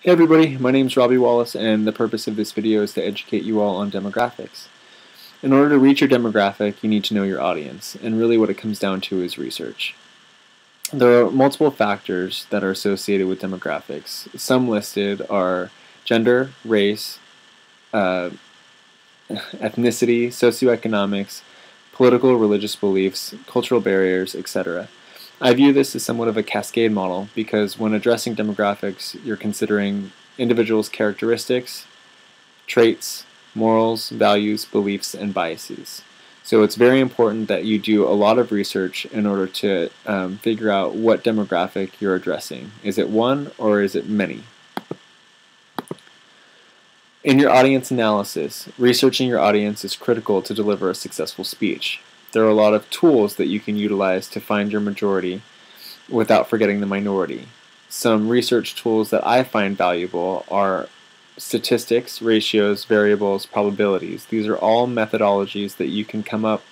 Hey everybody, my name is Robbie Wallace and the purpose of this video is to educate you all on demographics. In order to reach your demographic, you need to know your audience, and really what it comes down to is research. There are multiple factors that are associated with demographics. Some listed are gender, race, ethnicity, socioeconomics, political, religious beliefs, cultural barriers, etc. I view this as somewhat of a cascade model because when addressing demographics, you're considering individuals' characteristics, traits, morals, values, beliefs, and biases. So it's very important that you do a lot of research in order to figure out what demographic you're addressing. Is it one or is it many? In your audience analysis, researching your audience is critical to deliver a successful speech. There are a lot of tools that you can utilize to find your majority without forgetting the minority. Some research tools that I find valuable are statistics, ratios, variables, probabilities. These are all methodologies that you can come up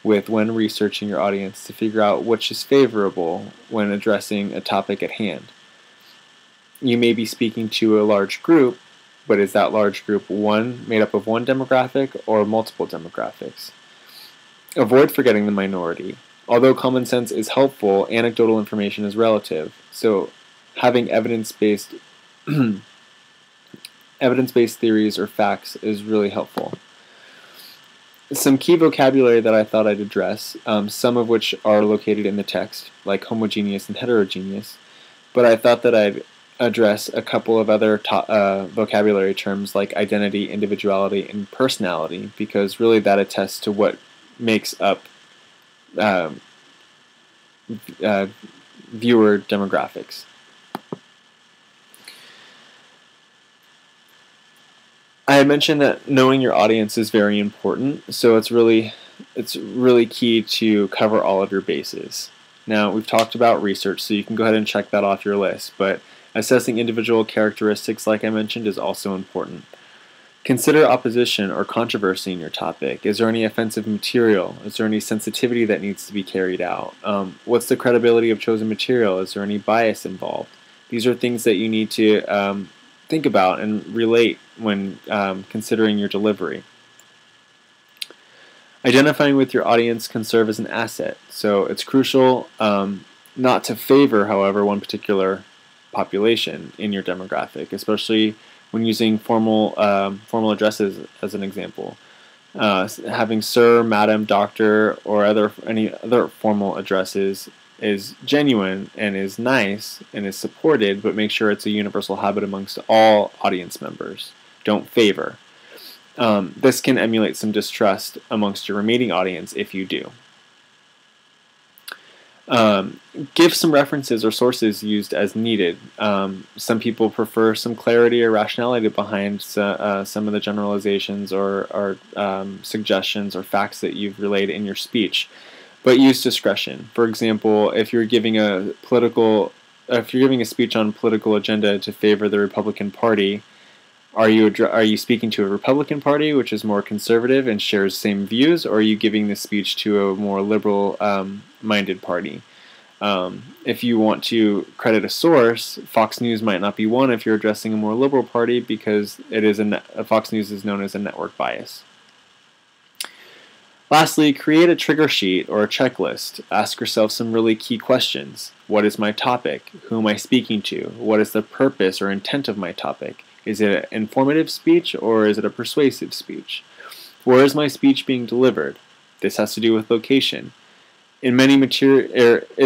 with when researching your audience to figure out which is favorable when addressing a topic at hand. You may be speaking to a large group, but is that large group made up of one demographic or multiple demographics? Avoid forgetting the minority. Although common sense is helpful, anecdotal information is relative. So having evidence-based theories or facts is really helpful. Some key vocabulary that I thought I'd address, some of which are located in the text, like homogeneous and heterogeneous, but I thought that I'd address a couple of other vocabulary terms like identity, individuality, and personality, because really that attests to what makes up viewer demographics. I had mentioned that knowing your audience is very important, so it's really key to cover all of your bases. Now, we've talked about research, so you can go ahead and check that off your list, but assessing individual characteristics, like I mentioned, is also important. Consider opposition or controversy in your topic. Is there any offensive material? Is there any sensitivity that needs to be carried out? What's the credibility of chosen material? Is there any bias involved? These are things that you need to think about and relate when considering your delivery. Identifying with your audience can serve as an asset, so it's crucial not to favor, however, one particular population in your demographic, especially when using formal addresses as an example. Having sir, madam, doctor, or any other formal addresses is genuine and is nice and is supported, but make sure it's a universal habit amongst all audience members. Don't favor. This can emulate some distrust amongst your remaining audience if you do. Give some references or sources used as needed. Some people prefer some clarity or rationality behind some of the generalizations or suggestions or facts that you've relayed in your speech, but use discretion. For example, if you're giving a speech on political agenda to favor the Republican Party, are you speaking to a Republican Party, which is more conservative and shares same views, or are you giving this speech to a more liberal-minded party? If you want to credit a source, Fox News might not be one if you're addressing a more liberal party, because it is Fox News is known as a network bias. Lastly, create a trigger sheet or a checklist. Ask yourself some really key questions. What is my topic? Who am I speaking to? What is the purpose or intent of my topic? Is it an informative speech or is it a persuasive speech? Where is my speech being delivered? This has to do with location. Is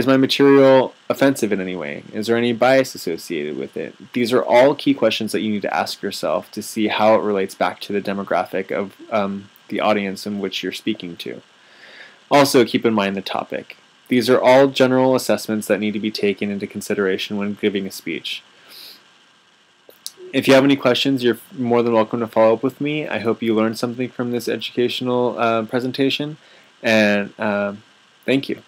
my material offensive in any way? Is there any bias associated with it? These are all key questions that you need to ask yourself to see how it relates back to the demographic of the audience in which you're speaking to. Also, keep in mind the topic. These are all general assessments that need to be taken into consideration when giving a speech. If you have any questions, you're more than welcome to follow up with me. I hope you learned something from this educational presentation, and thank you.